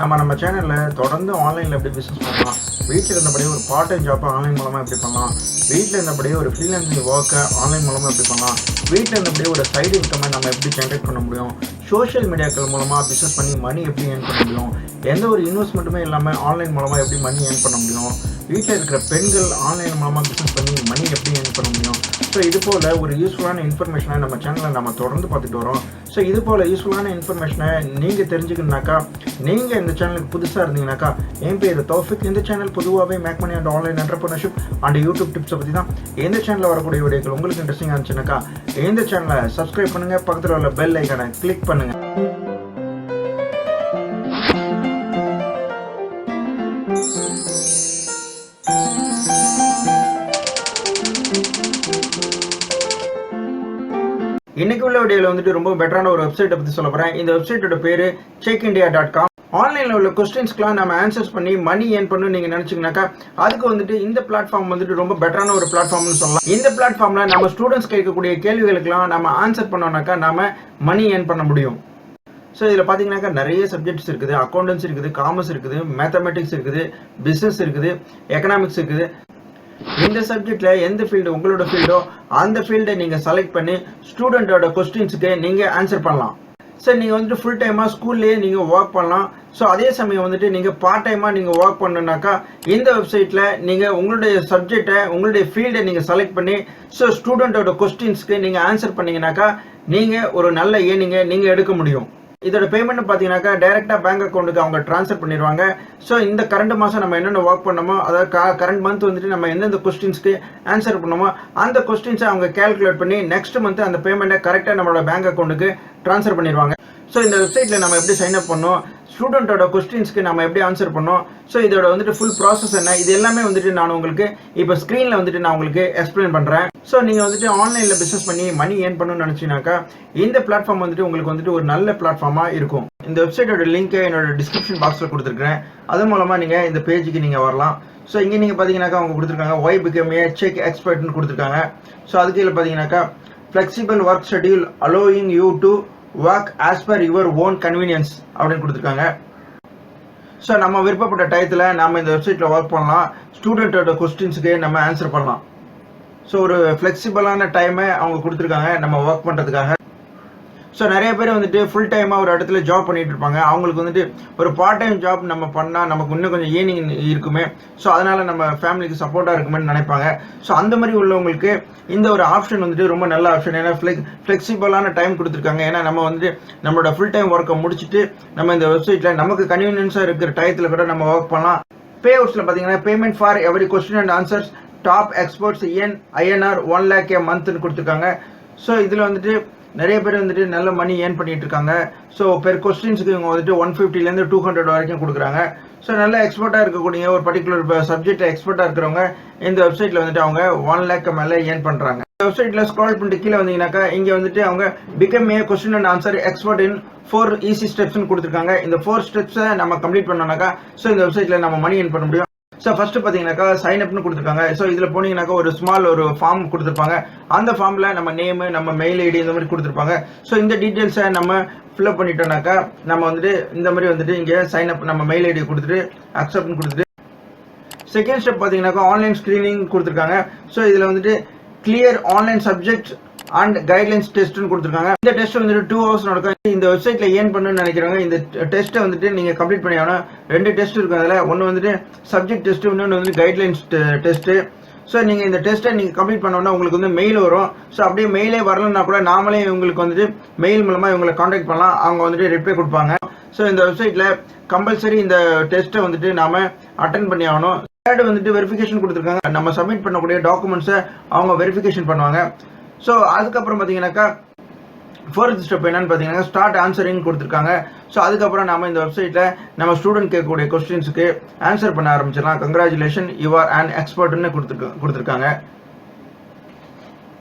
நம்ம சேனலில் தொடர்ந்து ஆன்லைனில் எப்படி பிஸ்னஸ் பண்ணலாம், வீட்டில் இருந்தபடியே ஒரு பார்ட் டைம் ஜாப்பை ஆன்லைன் மூலமாக எப்படி பண்ணலாம், வீட்டில் இருந்தபடியே ஒரு ஃப்ரீலான்சிங் ஒர்க்கை ஆன்லைன் மூலமாக எப்படி பண்ணலாம், வீட்டில் இருந்தபடியே ஒரு சைடு இன்கம்மை நம்ம எப்படி ஜென்ரேட் பண்ண முடியும், சோஷியல் மீடியாக்கள் மூலமாக பிஸ்னஸ் பண்ணி மணி எப்படி ஏர்ன் பண்ண முடியும், எந்த ஒரு இன்வெஸ்ட்மெண்ட்டுமே இல்லாமல் ஆன்லைன் மூலமாக எப்படி மணி ஏர்ன் பண்ண முடியும், வீட்டில் இருக்கிற பெண்கள் ஆன்லைன் மூலமாக பிஸ்னஸ் பண்ணி மணி எப்படி ஏர்ன் பண்ண முடியும். ஸோ இது போல் ஒரு யூஸ்ஃபுல்லான இன்ஃபர்மேஷனை நம்ம சேனலில் நம்ம தொடர்ந்து பார்த்துட்டு வரோம். ஸோ இது போல் யூஸ்ஃபுல்லான இன்ஃபர்மேஷனை நீங்கள் தெரிஞ்சுக்கணுனாக்கா, நீங்கள் இந்த சேனலுக்கு புதுசாக இருந்தீங்கன்னாக்கா, என் பேர் தௌஃபிக். இந்த சேனல் பொதுவாகவே make money and online entrepreneurship and YouTube டிப்ஸை பற்றி தான். எந்த சேனலில் வரக்கூடிய வீடியோக்கள் உங்களுக்கு இன்ட்ரெஸ்டிங்காக இருந்துச்சுனாக்கா, இந்த சேனலை சப்ஸ்கிரைப் பண்ணுங்கள், பக்கத்தில் உள்ள பெல் ஐக்கானை கிளிக் பண்ணுங்கள். இன்னைக்கு உள்ள வீடியோவில் ரொம்ப பெட்டரான ஒரு வெப்சைட்டை பற்றி சொல்ல போகிறேன். இந்த வெப்சைட்டோட பேர் checkindia.com. ஆன்லைனில் உள்ள கொஸ்டின்ஸ்க்குலாம் நம்ம ஆன்சர்ஸ் பண்ணி மணி ஏர்ன் பண்ணணும்னு நீங்கள் நினச்சிங்கனாக்கா, அதுக்கு இந்த பிளாட்ஃபார்ம் ரொம்ப பெட்டரான ஒரு பிளாட்ஃபார்ம்னு சொல்லலாம். இந்த பிளாட்ஃபார்மில் நம்ம ஸ்டூடெண்ட்ஸ் கேட்கக்கூடிய கேள்விகளுக்கெல்லாம் நம்ம ஆன்சர் பண்ணோம்னாக்கா நம்ம மணி ஏர்ன் பண்ண முடியும். ஸோ இதில் பார்த்தீங்கன்னாக்கா நிறைய சப்ஜெக்ட்ஸ் இருக்குது. அக்கௌண்டன்ஸ் இருக்குது, காமர்ஸ் இருக்குது, மேத்தமெட்டிக்ஸ் இருக்குது, பிஸ்னஸ் இருக்குது, எக்கனாமிக்ஸ் இருக்குது. இந்த சப்ஜெக்டில் எந்த ஃபீல்டு உங்களோட ஃபீல்டோ அந்த ஃபீல்டை நீங்கள் செலக்ட் பண்ணி ஸ்டூடெண்ட்டோட கொஸ்டின்ஸுக்கு நீங்கள் ஆன்சர் பண்ணலாம். ஸோ நீங்கள் ஃபுல் டைமாக ஸ்கூல்லேயே நீங்கள் ஒர்க் பண்ணலாம். ஸோ அதே சமயம் நீங்கள் பார்ட் டைமாக நீங்கள் ஒர்க் பண்ணணுன்னாக்கா, இந்த வெப்சைட்டில் நீங்கள் உங்களுடைய சப்ஜெக்டை உங்களுடைய ஃபீல்டை நீங்கள் செலக்ட் பண்ணி ஸோ ஸ்டூடெண்ட்டோட கொஸ்டின்ஸ்க்கு நீங்கள் ஆன்சர் பண்ணிங்கனாக்கா நீங்கள் ஒரு நல்ல ஏர்னிங்கை நீங்கள் எடுக்க முடியும். இதோட பேமெண்ட் பார்த்தீங்கன்னாக்கா டைரெக்டாக பேங்க் அக்கௌண்ட்டுக்கு அவங்க ட்ரான்ஸ்ஃபர் பண்ணிடுவாங்க. ஸோ இந்த கரண்ட் மாதம் நம்ம என்னென்ன ஒர்க் பண்ணோமோ, அதாவது கரண்ட் மந்த் நம்ம எந்தெந்த கொஸ்டின்ஸ்க்கு ஆன்சர் பண்ணோமோ அந்த கொஸ்டின்ஸை அவங்க கேல்குலேட் பண்ணி நெக்ஸ்ட் மந்த் அந்த பேமெண்ட்டை கரெக்டாக நம்மளோட பேங்க் அக்கௌண்ட்டுக்கு ட்ரான்ஸ்ஃபர் பண்ணிடுவாங்க. ஸோ இந்த வெப்சைட்டில் நம்ம எப்படி சைன் அப் பண்ணோம், ஸ்டூடெண்ட்டோட கொஸ்டின்ஸ்க்கு நம்ம எப்படி ஆன்சர் பண்ணோம், ஸோ இதோட ஃபுல் ப்ராசஸ் என்ன, இது எல்லாமே நான் உங்களுக்கு இப்போ ஸ்க்ரீனில் நான் உங்களுக்கு எக்ஸ்பிளைன் பண்ணுறேன். ஸோ நீங்கள் ஆன்லைனில் பிஸ்னஸ் பண்ணி மணி ஏர்ன் பண்ணணும்னு நினச்சிங்கனாக்கா, இந்த பிளாட்ஃபார்ம் உங்களுக்கு ஒரு நல்ல பிளாட்ஃபார்மாக இருக்கும். இந்த வெப்சைட்டோட லிங்க்கை என்னோட டிஸ்கிரிப்ஷன் பாக்ஸில் கொடுத்துருக்கேன். அது மூலமாக நீங்கள் இந்த பேஜுக்கு நீங்கள் வரலாம். ஸோ இங்கே நீங்கள் பார்த்தீங்கன்னாக்கா அவங்க கொடுத்துருக்காங்க ஒய் பிகம் ஏ செக் எக்ஸ்பர்ட்னு கொடுத்துருக்காங்க. ஸோ அதுக்கு கீழே பார்த்தீங்கன்னாக்கா flexible work schedule allowing you to work as per your own convenience அப்படின்னு கொடுத்துருக்காங்க. ஸோ நம்ம விருப்பப்பட்ட டயத்தில் நம்ம இந்த வெப்சைட்டில் ஒர்க் பண்ணலாம். ஸ்டூடெண்ட்டோட கொஸ்டின்ஸுக்கு நம்ம ஆன்சர் பண்ணலாம். ஸோ ஒரு ஃப்ளெக்சிபிளான டைமை அவங்க கொடுத்துருக்காங்க நம்ம ஒர்க் பண்ணுறதுக்காக. ஸோ நிறைய பேர் ஃபுல் டைமாக ஒரு இடத்துல ஜாப் பண்ணிட்டு இருப்பாங்க. அவங்களுக்கு ஒரு பார்ட் டைம் ஜாப் நம்ம பண்ணால் நமக்கு இன்னும் கொஞ்சம் ஏர்னிங் இருக்குமே, ஸோ அதனால் நம்ம ஃபேமிலிக்கு சப்போர்ட்டாக இருக்குமேன்னு நினைப்பாங்க. ஸோ அந்த மாதிரி உள்ளவங்களுக்கு இந்த ஒரு ஆப்ஷன் ரொம்ப நல்ல ஆப்ஷன். ஏன்னா ஃப்ளெக்சிபிளான டைம் கொடுத்துருக்காங்க. ஏன்னா நம்ம நம்மளோட ஃபுல் டைம் ஒர்க்கை முடிச்சுட்டு நம்ம இந்த வெப்சைட்டில் நமக்கு கன்வீனியன்ஸாக இருக்கிற டயத்தில் கூட நம்ம ஒர்க் பண்ணலாம். பே அவுட்ஸில் பார்த்தீங்கன்னா payment for every question and answers top experts INR 1 lakh a monthன்னு கொடுத்துருக்காங்க. ஸோ இதில் நிறைய பேர் நல்ல மணி ஏர்ன் பண்ணிட்டு இருக்காங்க. ஸோ பெர் கொஸ்டின்ஸுக்கு இவங்க 150லேருந்து 200 வரைக்கும் கொடுக்குறாங்க. ஸோ நல்ல எக்ஸ்பர்ட்டாக இருக்கக்கூடிய ஒரு பர்டிகுலர் சப்ஜெக்ட் எக்ஸ்பர்ட்டாக இருக்கிறவங்க இந்த வெப்சைட்டில் அவங்க 1 lakh மேலே ஏர்ன் பண்ணுறாங்க. இந்த வெப்சைட்டில் ஸ்க்ரால் பண்ணிட்டு கீழே வந்தீங்கன்னாக்கா இங்கே அவங்க become a question and answer expert in 4 easy ஸ்டெப்ஸ்னு கொடுத்துருக்காங்க. இந்த 4 ஸ்டெப்ஸை நம்ம கம்ப்ளீட் பண்ணோம்னாக்கா ஸோ இந்த வெப்சைட்டில் நம்ம மணி ஏர்ன் பண்ண முடியும். ஸோ ஃபர்ஸ்ட் பார்த்தீங்கன்னாக்கா சைன் அப்னு கொடுத்துருக்காங்க. ஸோ இதில் போனீங்கன்னாக்கா ஒரு ஸ்மால் ஒரு ஃபார்ம் கொடுத்துருப்பாங்க. அந்த ஃபார்மில் நம்ம நேமு, நம்ம மெயில் ஐடி இந்த மாதிரி கொடுத்துருப்பாங்க. ஸோ இந்த டீட்டெயில்ஸை நம்ம ஃபில்அப் பண்ணிட்டோம்னாக்கா நம்ம இந்த மாதிரி இங்கே சைன் அப் நம்ம மெயில் ஐடி கொடுத்துட்டு அக்செப்ட்னு கொடுத்துட்டு செகண்ட் ஸ்டெப் பார்த்தீங்கன்னாக்கா ஆன்லைன் ஸ்க்ரீனிங் கொடுத்துருக்காங்க. ஸோ இதில் clear online subject and guidelines டெஸ்ட்னு கொடுத்துருக்காங்க. இந்த டெஸ்ட் 2 hours நடக்கும். இந்த வெப்சைட்டில் ஏர்ன் பண்ணணும்னு நினைக்கிறவங்க இந்த டெஸ்ட்டை நீங்கள் கம்ப்ளீட் பண்ணி ஆகணும். 2 டெஸ்ட் இருக்கும். அதில் ஒன்று சப்ஜெக்ட் டெஸ்ட், இன்னொன்று கைட்லைன்ஸ் டெஸ்ட்டு. ஸோ நீங்கள் இந்த டெஸ்ட்டை நீங்கள் கம்ப்ளீட் பண்ணோன்னா உங்களுக்கு மெயில் வரும். ஸோ அப்படியே மெயிலே வரலன்னா கூட நாமளே உங்களுக்கு மெயில் மூலமாக இவங்களை காண்டாக்ட் பண்ணலாம். அவங்க ரிப்ளை கொடுப்பாங்க. ஸோ இந்த வெப்சைட்டில் கம்பல்சரி இந்த டெஸ்ட்டை நாம் அட்டென்ட் பண்ணி ஆகணும். தேர்டு வெரிஃபிகேஷன் கொடுத்துருக்காங்க. நம்ம சப்மிட் பண்ணக்கூடிய டாக்குமெண்ட்ஸை அவங்க வெரிஃபிகேஷன் பண்ணுவாங்க. ஸோ அதுக்கப்புறம் பார்த்தீங்கன்னாக்கா ஃபோர்த் ஸ்டெப் என்னன்னு பார்த்தீங்கன்னா ஸ்டார்ட் ஆன்சரிங் கொடுத்துருக்காங்க. ஸோ அதுக்கப்புறம் நம்ம இந்த வெப்சைட்டில் நம்ம ஸ்டூடெண்ட் கேட்கக்கூடிய கொஸ்டின்ஸுக்கு ஆன்சர் பண்ண ஆரம்பிச்சிடலாம். கங்க்ராச்சுலேஷன் யூ ஆர் அன் எக்ஸ்பர்ட்னு கொடுத்துருக்காங்க.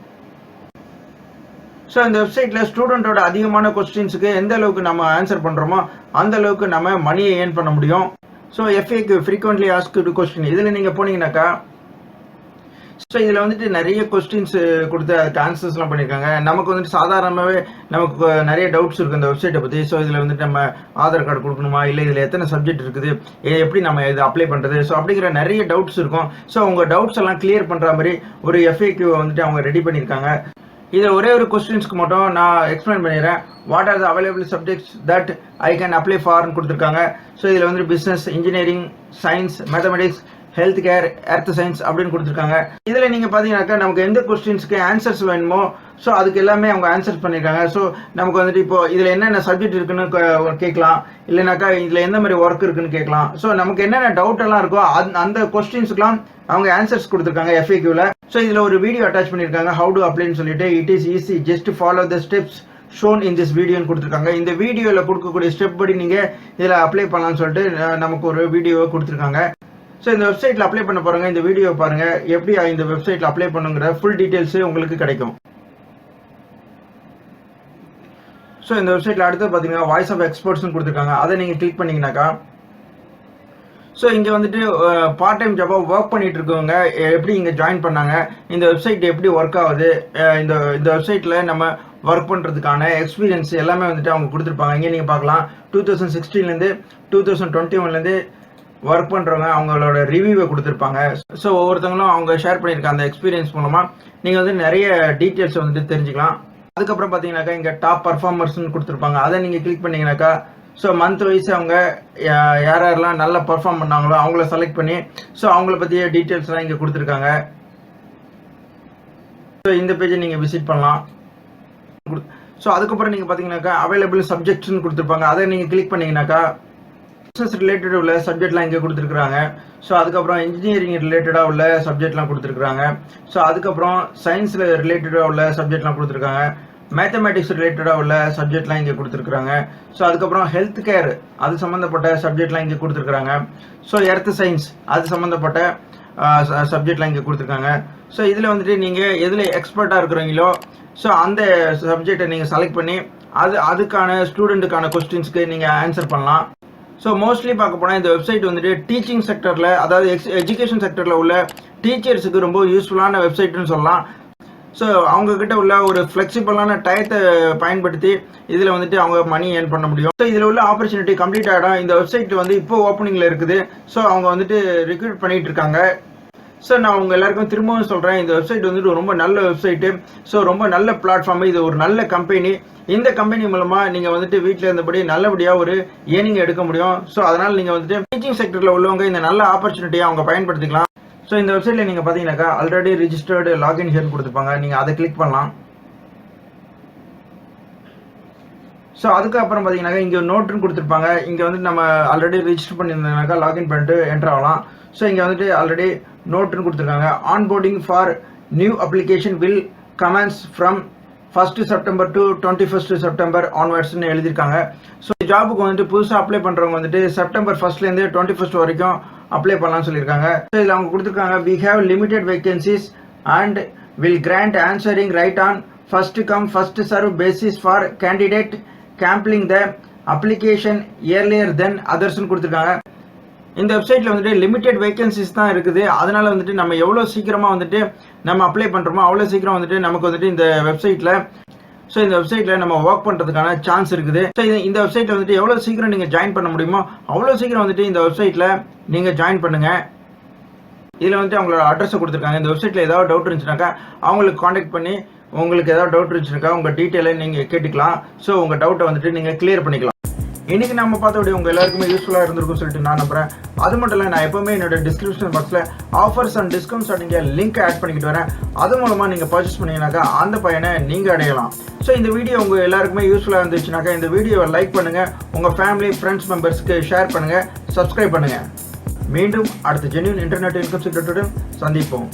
ஸோ இந்த வெப்சைட்டில் ஸ்டூடெண்ட்டோட அதிகமான கொஸ்டின்ஸுக்கு எந்த அளவுக்கு நம்ம ஆன்சர் பண்ணுறோமோ அந்த அளவுக்கு நம்ம மணியை ஏர்ன் பண்ண முடியும். So FAQ frequently asked question இதில் நீங்கள் போனீங்கன்னாக்கா ஸோ இதில் வந்துட்டு நிறைய கொஸ்டின்ஸ் கொடுத்து அதுக்கு ஆன்சர்ஸ்லாம் பண்ணியிருக்காங்க. நமக்கு வந்துட்டு சாதாரணமாகவே நமக்கு நிறைய டவுட்ஸ் இருக்குது இந்த வெப்சைட்டை பற்றி. ஸோ இதில் வந்துட்டு நம்ம ஆதார் கார்டு கொடுக்கணுமா, இல்லை இதில் எத்தனை சப்ஜெக்ட் இருக்குது, எப்படி நம்ம இது அப்ளை பண்ணுறது, ஸோ அப்படிங்கிற நிறைய டவுட்ஸ் இருக்கும். ஸோ உங்கள் டவுட்ஸ் எல்லாம் கிளியர் பண்ணுற மாதிரி ஒரு FAQ வந்துட்டு அவங்க ரெடி பண்ணியிருக்காங்க. இதில் ஒரே ஒரு கொஸ்டின்ஸ்க்கு மட்டும் நான் எக்ஸ்பிளைன் பண்ணிடுறேன். What are the available subjects that I can apply ஃபார்னு கொடுத்துருக்காங்க. ஸோ இதில் வந்து business, engineering, science, mathematics, health care, earth science அப்படின்னு கொடுத்துருக்காங்க. இதில் நீங்கள் பார்த்தீங்கன்னாக்கா நமக்கு எந்த கொஸ்டின்ஸ்க்கு ஆன்சர்ஸ் வேணுமோ ஸோ அதுக்கு எல்லாமே அவங்க ஆன்சர்ஸ் பண்ணியிருக்காங்க. ஸோ நமக்கு வந்துட்டு இப்போ இதில் என்னென்ன சப்ஜெக்ட் இருக்குன்னு கேட்கலாம், இல்லைனாக்கா இதில் எந்த மாதிரி ஒர்க் இருக்குன்னு கேட்கலாம். ஸோ நமக்கு என்னென்ன டவுட் எல்லாம் இருக்கோ அந்த கொஸ்டின்ஸுக்குலாம் அவங்க ஆன்சர்ஸ் கொடுத்துருக்காங்க FAQல. ஸோ இதில் ஒரு வீடியோ அட்டாச் பண்ணியிருக்காங்க ஹவு டு அப்ளைன்னு சொல்லிட்டு. It is easy, just follow the steps shown in this வீடியோன்னு கொடுத்துருக்காங்க. இந்த வீடியோவில் கொடுக்கக்கூடிய ஸ்டெப் படி நீங்கள் இதில் அப்ளை பண்ணலாம்னு சொல்லிட்டு நமக்கு ஒரு வீடியோவை கொடுத்துருக்காங்க. ஸோ இந்த வெப்சைட்டில் அப்ளை பண்ண போகிறாங்க. இந்த வீடியோ பாருங்கள், எப்படி இந்த வெப்சைட்டில் அப்ளை பண்ணுங்கிற ஃபுல் டீட்டெயில்ஸு உங்களுக்கு கிடைக்கும். ஸோ இந்த வெப்சைட்டில் அடுத்து பார்த்தீங்கன்னா வாய்ஸ் ஆஃப் எக்ஸ்பர்ட்ஸ்னு கொடுத்துருக்காங்க. அதை நீங்கள் கிளிக் பண்ணிங்கனாக்கா ஸோ இங்கே வந்துட்டு பார்ட் டைம் ஜாபாக ஒர்க் பண்ணிட்டு இருக்கவங்க எப்படி இங்கே ஜாயின் பண்ணாங்க, இந்த வெப்சைட் எப்படி ஒர்க் ஆகுது, இந்த வெப்சைட்டில் நம்ம ஒர்க் பண்ணுறதுக்கான எக்ஸ்பீரியன்ஸ் எல்லாமே வந்துட்டு அவங்க கொடுத்துருப்பாங்க. இங்கே நீங்கள் பார்க்கலாம் 2016லேருந்து 2021லேருந்து ஒர்க் பண்ணுறவங்க அவங்களோட ரிவ்யூவை கொடுத்துருப்பாங்க. ஸோ ஒவ்வொருத்தவங்களும் அவங்க ஷேர் பண்ணியிருக்க அந்த எக்ஸ்பீரியன்ஸ் மூலமாக நீங்கள் வந்து நிறைய டீட்டெயில்ஸ் வந்துட்டு தெரிஞ்சுக்கலாம். அதுக்கப்புறம் பார்த்தீங்கன்னாக்கா இங்கே டாப் பர்ஃபார்மர்ஸ்னு கொடுத்துருப்பாங்க. அதை நீங்கள் கிளிக் பண்ணிங்கனாக்கா ஸோ மந்த் வைஸ் அவங்க யாரெல்லாம் நல்லா பர்ஃபார்ம் பண்ணாங்களோ அவங்கள செலக்ட் பண்ணி ஸோ அவங்கள பற்றிய டீட்டெயில்ஸ்லாம் இங்கே கொடுத்துருக்காங்க. ஸோ இந்த பேஜை நீங்கள் விசிட் பண்ணலாம். ஸோ அதுக்கப்புறம் நீங்கள் பார்த்தீங்கன்னாக்கா அவைலபிள் சப்ஜெக்ட்ஸ்னு கொடுத்துருப்பாங்க. அதை நீங்கள் கிளிக் பண்ணிங்கனாக்கா பிஸ்னஸ் ரிலேட்டட் உள்ள சப்ஜெக்ட்லாம் இங்கே கொடுத்துருக்குறாங்க. ஸோ அதுக்கப்புறம் இன்ஜினியரிங் ரிலேட்டடாக உள்ள சப்ஜெக்ட்லாம் கொடுத்துருக்குறாங்க. ஸோ அதுக்கப்புறம் சயின்ஸில் ரிலேட்டடாக உள்ள சப்ஜெக்ட்லாம் கொடுத்துருக்காங்க. மேத்தமெட்டிக்ஸ் ரிலேட்டடாக உள்ள சப்ஜெக்ட்லாம் இங்கே கொடுத்துருக்குறாங்க. ஸோ அதுக்கப்புறம் ஹெல்த் கேர் அது சம்மந்தப்பட்ட சப்ஜெக்ட்லாம் இங்கே கொடுத்துருக்குறாங்க. ஸோ எர்த் சயின்ஸ் அது சம்மந்தப்பட்ட சப்ஜெக்ட்லாம் இங்கே கொடுத்துருக்காங்க. ஸோ இதில் வந்துட்டு நீங்கள் எதில் எக்ஸ்பர்ட்டாக இருக்கிறீங்களோ ஸோ அந்த சப்ஜெக்டை நீங்கள் செலக்ட் பண்ணி அதுக்கான ஸ்டூடெண்ட்டுக்கான கொஸ்டின்ஸ்க்கு நீங்கள் ஆன்சர் பண்ணலாம். ஸோ மோஸ்ட்லி பார்க்க போனால் இந்த வெப்சைட் வந்துட்டு டீச்சிங் செக்டரில், அதாவது எஜுகேஷன் செக்டரில் உள்ள டீச்சர்ஸுக்கு ரொம்ப யூஸ்ஃபுல்லான வெப்சைட்னு சொல்லலாம். ஸோ அவங்கக்கிட்ட உள்ள ஒரு ஃப்ளெக்சிபிளான டயத்தை பயன்படுத்தி இதில் வந்துட்டு அவங்க மணி ஏர்ன் பண்ண முடியும். ஸோ இதில் உள்ள ஆப்பர்ச்சுனிட்டி கம்ப்ளீட் ஆகிடும். இந்த வெப்சைட் வந்து இப்போ ஓப்பனிங்கில் இருக்குது. ஸோ அவங்க வந்துட்டு ரெக்ரூட் பண்ணிகிட்டு இருக்காங்க. ஸோ நான் உங்கள் எல்லாருக்கும் திரும்பவும் சொல்கிறேன், இந்த வெப்சைட் வந்துட்டு ரொம்ப நல்ல வெப்சைட்டு. ஸோ ரொம்ப நல்ல பிளாட்ஃபார்மு, இது ஒரு நல்ல கம்பெனி. இந்த கம்பெனி மூலமாக நீங்கள் வந்துட்டு வீட்டில் இருந்தபடி நல்லபடியாக ஒரு ஏர்னிங் எடுக்க முடியும். ஸோ அதனால் நீங்கள் வந்துட்டு டீச்சிங் செக்டரில் உள்ளவங்க இந்த நல்ல ஆப்பர்ச்சுனிட்டியை அவங்க பயன்படுத்திக்கலாம். ஸோ இந்த வெப்சைட்டில் நீங்கள் பார்த்தீங்கன்னாக்கா ஆல்ரெடி ரிஜிஸ்டர்டு லாகின் ஹியர் கொடுத்துருப்பாங்க. நீங்கள் அதை கிளிக் பண்ணலாம். ஸோ அதுக்கப்புறம் பார்த்தீங்கன்னாக்கா இங்கே நோட்டுன்னு கொடுத்துருப்பாங்க. இங்கே வந்துட்டு நம்ம ஆல்ரெடி ரிஜிஸ்டர் பண்ணியிருந்தாங்கனாக்கா லாகின் பண்ணிட்டு என்டர் ஆகலாம். ஸோ இங்கே வந்துட்டு ஆல்ரெடி நோட்டுன்னு கொடுத்துருக்காங்க. Onboarding for new application will கமென்ஸ் from 1st September to 21st September ஆன்வர்ட்ஸ்னு எழுதியிருக்காங்க. ஸோ ஜாபுக்கு வந்துட்டு புதுசாக அப்ளை பண்ணுறவங்க வந்துட்டு September 1st 21st வரைக்கும் அப்ளை பண்ணலாம்னு சொல்லியிருக்காங்க. ஸோ இதில் அவங்க கொடுத்துருக்காங்க, we have limited vacancies and will grant answering right on first come first serve basis for candidate completing the application earlier than othersன்னு கொடுத்துருக்காங்க. இந்த வெப்சைட்டில் வந்துட்டு லிமிடெட் வேகன்சிஸ் தான் இருக்குது. அதனால வந்துட்டு நம்ம எவ்வளோ சீக்கிரமாக வந்துட்டு நம்ம அப்ளை பண்ணுறோமோ அவ்வளோ சீக்கிரம் வந்துட்டு நமக்கு வந்துட்டு இந்த வெப்சைட்டில் நம்ம ஒர்க் பண்ணுறதுக்கான சான்ஸ் இருக்குது. ஸோ இந்த வெப்சைட்டில் வந்துட்டு எவ்வளோ சீக்கிரம் நீங்கள் ஜாயின் பண்ண முடியுமோ அவ்வளோ சீக்கிரம் வந்துட்டு இந்த வெப்சைட்டில் நீங்கள் ஜாயின் பண்ணுங்கள். இதில் வந்துட்டு அவங்களோட அட்ரஸை கொடுத்துருக்காங்க. இந்த வெப்சைட்டில் ஏதாவது டவுட் இருந்துச்சுனாக்கா அவங்களுக்கு காண்டாக்ட் பண்ணி உங்களுக்கு ஏதாவது டவுட் இருந்துச்சுனாக்கா உங்கள் டீட்டெயிலை நீங்கள் கேட்டுக்கலாம். ஸோ உங்கள் டவுட்டை வந்துட்டு நீங்கள் கிளியர் பண்ணிக்கலாம். இன்றைக்கி நம்ம பார்த்த வீடியோ உங்கள் எல்லாருக்குமே யூஸ்ஃபுல்லாக இருந்திருக்கும்னு சொல்லிட்டு நான் நம்புகிறேன். அது மட்டும் இல்லை, நான் எப்போவுமே என்னோட டிஸ்கிரிப்ஷன் பாக்ஸில் ஆஃபர்ஸ் அண்ட் டிஸ்கவுண்ட்ஸ் அப்படிங்கிற லிங்க் ஆட் பண்ணிக்கிட்டு வரேன். அது மூலமாக நீங்கள் பர்ச்சேஸ் பண்ணிங்கனாக்கா அந்த பயனை நீங்கள் அடையலாம். ஸோ இந்த வீடியோ உங்கள் எல்லாருக்குமே யூஸ்ஃபுல்லாக இருந்துச்சுனாக்கா இந்த வீடியோவை லைக் பண்ணுங்கள், உங்கள் ஃபேமிலி ஃப்ரெண்ட்ஸ் மெம்பர்ஸ்க்கு ஷேர் பண்ணுங்கள், சப்ஸ்கிரைப் பண்ணுங்கள். மீண்டும் அடுத்த ஜென்யூன் இன்டர்நெட் இன்கம் சீக்ரெட்டுடன் சந்திப்போம்.